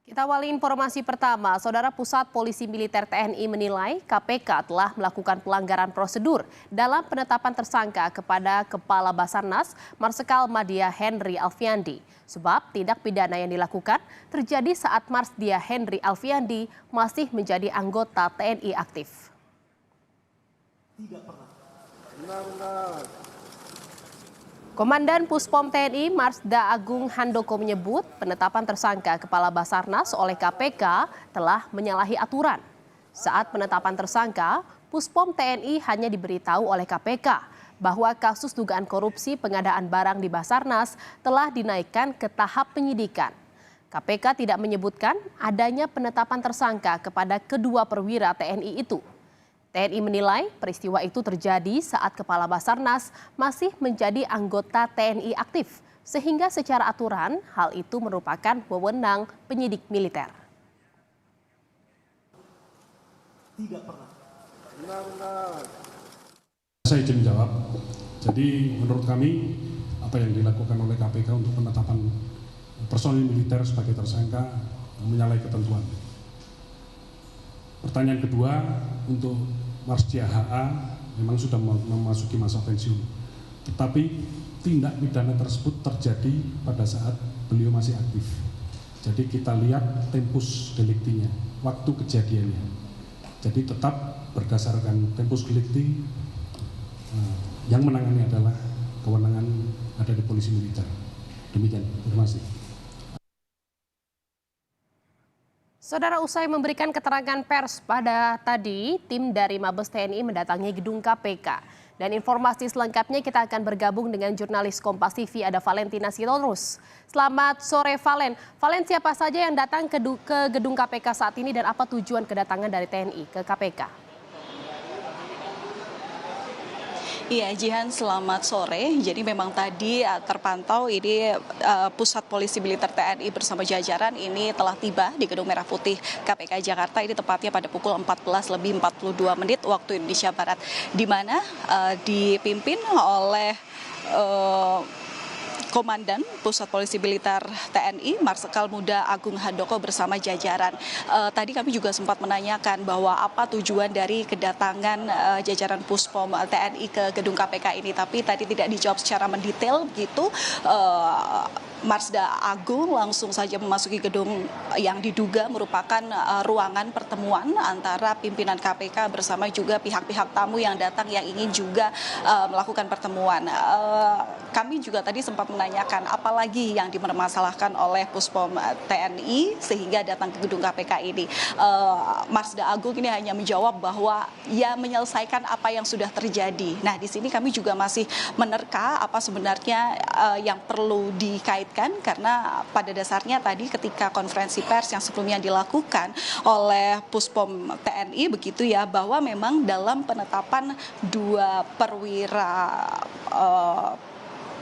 Kita awali informasi pertama, Saudara Pusat Polisi Militer TNI menilai KPK telah melakukan pelanggaran prosedur dalam penetapan tersangka kepada Kepala Basarnas Marsikal Madya Henry Alfiandi. Sebab tindak pidana yang dilakukan terjadi saat Marsdia Henry Alfiandi masih menjadi anggota TNI aktif. Tidak pernah. Komandan Puspom TNI Marsda Agung Handoko menyebut penetapan tersangka Kepala Basarnas oleh KPK telah menyalahi aturan. Saat penetapan tersangka, Puspom TNI hanya diberitahu oleh KPK bahwa kasus dugaan korupsi pengadaan barang di Basarnas telah dinaikkan ke tahap penyidikan. KPK tidak menyebutkan adanya penetapan tersangka kepada kedua perwira TNI itu. TNI menilai peristiwa itu terjadi saat Kepala Basarnas masih menjadi anggota TNI aktif, sehingga secara aturan hal itu merupakan wewenang penyidik militer. Tidak pernah. Saya izin jawab. Jadi menurut kami apa yang dilakukan oleh KPK untuk penetapan personil militer sebagai tersangka menyalahi ketentuan. Pertanyaan kedua, untuk Marsdia HA memang sudah memasuki masa pensiun. Tetapi tindak pidana tersebut terjadi pada saat beliau masih aktif. Jadi kita lihat tempus deliktinya, waktu kejadiannya. Jadi tetap berdasarkan tempus delikti, yang menangani adalah kewenangan ada di polisi militer. Demikian, terima kasih. Saudara, usai memberikan keterangan pers pada tadi, tim dari Mabes TNI mendatangi gedung KPK. Dan informasi selengkapnya kita akan bergabung dengan jurnalis Kompas TV, ada Valentina Sitorus. Selamat sore, Valen. Valen, siapa saja yang datang ke gedung KPK saat ini dan apa tujuan kedatangan dari TNI ke KPK? Iya, Jihan, selamat sore. Jadi memang tadi terpantau ini Pusat Polisi Militer TNI bersama jajaran ini telah tiba di Gedung Merah Putih KPK Jakarta. Ini tepatnya pada pukul 14:42 waktu Indonesia Barat, di mana dipimpin oleh Komandan Pusat Polisi Militer TNI Marsikal Muda Agung Handoko bersama jajaran. Tadi kami juga sempat menanyakan bahwa apa tujuan dari kedatangan jajaran Puspom TNI ke gedung KPK ini, tapi tadi tidak dijawab secara mendetail begitu. Marsda Agung langsung saja memasuki gedung yang diduga merupakan ruangan pertemuan antara pimpinan KPK bersama juga pihak-pihak tamu yang datang yang ingin juga melakukan pertemuan. Kami juga tadi sempat menanyakan apalagi yang dipermasalahkan oleh Puspom TNI sehingga datang ke gedung KPK ini. Marsda Agung ini hanya menjawab bahwa ia menyelesaikan apa yang sudah terjadi. Nah, di sini kami juga masih menerka apa sebenarnya yang perlu dikaitkan, karena pada dasarnya tadi ketika konferensi pers yang sebelumnya dilakukan oleh Puspom TNI begitu ya, bahwa memang dalam penetapan dua perwira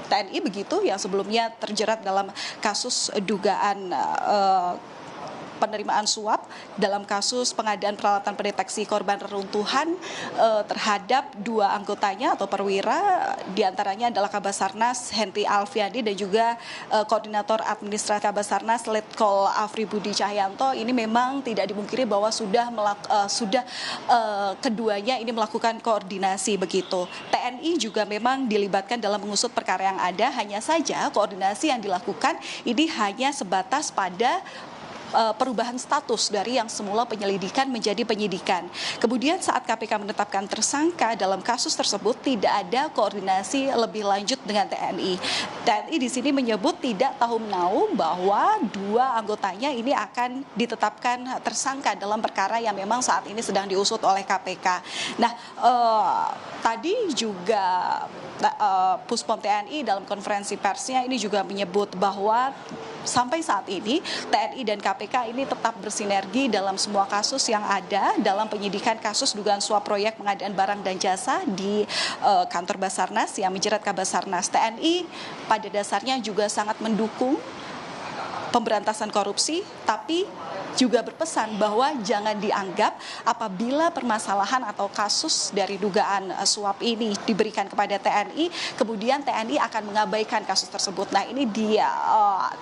TNI begitu yang sebelumnya terjerat dalam kasus dugaan penerimaan suap dalam kasus pengadaan peralatan pendeteksi korban reruntuhan terhadap dua anggotanya atau perwira, diantaranya adalah Kabasarnas Henry Alfiandi dan juga Koordinator Administrasi Kabasarnas Letkol Afri Budi Cahyanto. Ini memang tidak dimungkiri bahwa sudah keduanya ini melakukan koordinasi begitu. TNI juga memang dilibatkan dalam mengusut perkara yang ada, hanya saja koordinasi yang dilakukan ini hanya sebatas pada perubahan status dari yang semula penyelidikan menjadi penyidikan. Kemudian saat KPK menetapkan tersangka dalam kasus tersebut tidak ada koordinasi lebih lanjut dengan TNI. TNI di sini menyebut tidak tahu menahu bahwa dua anggotanya ini akan ditetapkan tersangka dalam perkara yang memang saat ini sedang diusut oleh KPK. Nah, tadi juga Puspom TNI dalam konferensi persnya ini juga menyebut bahwa sampai saat ini TNI dan KPK ini tetap bersinergi dalam semua kasus yang ada dalam penyidikan kasus dugaan suap proyek pengadaan barang dan jasa di kantor Basarnas yang menjerat Kabasarnas. TNI pada dasarnya juga sangat mendukung pemberantasan korupsi tapi juga berpesan bahwa jangan dianggap apabila permasalahan atau kasus dari dugaan suap ini diberikan kepada TNI, kemudian TNI akan mengabaikan kasus tersebut. Nah, ini dia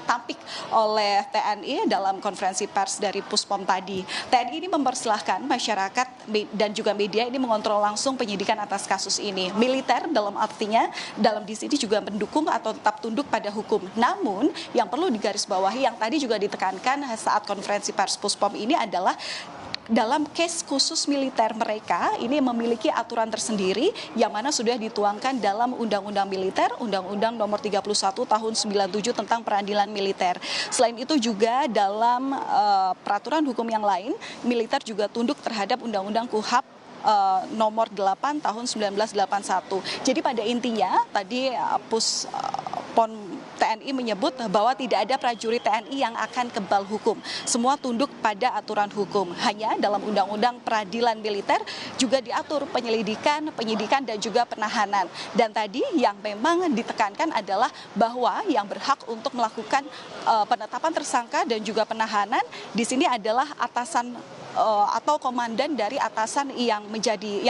tampik oleh TNI dalam konferensi pers dari Puspom tadi. TNI ini mempersilahkan masyarakat dan juga media ini mengontrol langsung penyidikan atas kasus ini. Militer dalam artinya dalam di sini juga mendukung atau tetap tunduk pada hukum. Namun yang perlu digarisbawahi yang tadi juga ditekankan saat konferensi pers Puspom ini adalah dalam case khusus militer mereka ini memiliki aturan tersendiri yang mana sudah dituangkan dalam Undang-Undang Militer, Undang-Undang Nomor 31 Tahun 97 tentang Peradilan Militer. Selain itu juga dalam peraturan hukum yang lain, militer juga tunduk terhadap Undang-Undang KUHP nomor 8 tahun 1981. Jadi pada intinya tadi Puspom TNI menyebut bahwa tidak ada prajurit TNI yang akan kebal hukum. Semua tunduk pada aturan hukum. Hanya dalam Undang-Undang Peradilan Militer juga diatur penyelidikan, penyidikan dan juga penahanan. Dan tadi yang memang ditekankan adalah bahwa yang berhak untuk melakukan penetapan tersangka dan juga penahanan di sini adalah atasan atau komandan dari atasan yang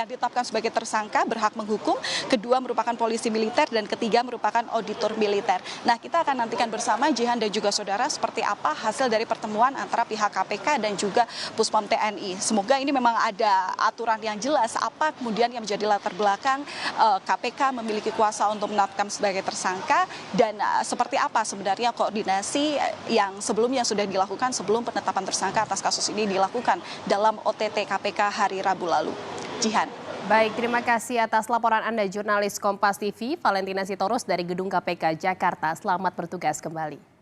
ditetapkan sebagai tersangka berhak menghukum, kedua merupakan polisi militer dan ketiga merupakan auditor militer. Nah, kita akan nantikan bersama Jihan dan juga saudara seperti apa hasil dari pertemuan antara pihak KPK dan juga Puspom TNI. Semoga ini memang ada aturan yang jelas apa kemudian yang menjadi latar belakang KPK memiliki kuasa untuk menetapkan sebagai tersangka dan seperti apa sebenarnya koordinasi yang sebelumnya sudah dilakukan sebelum penetapan tersangka atas kasus ini dilakukan dalam OTT KPK hari Rabu lalu. Jihan. Baik, terima kasih atas laporan Anda jurnalis Kompas TV, Valentina Sitorus dari Gedung KPK Jakarta. Selamat bertugas kembali.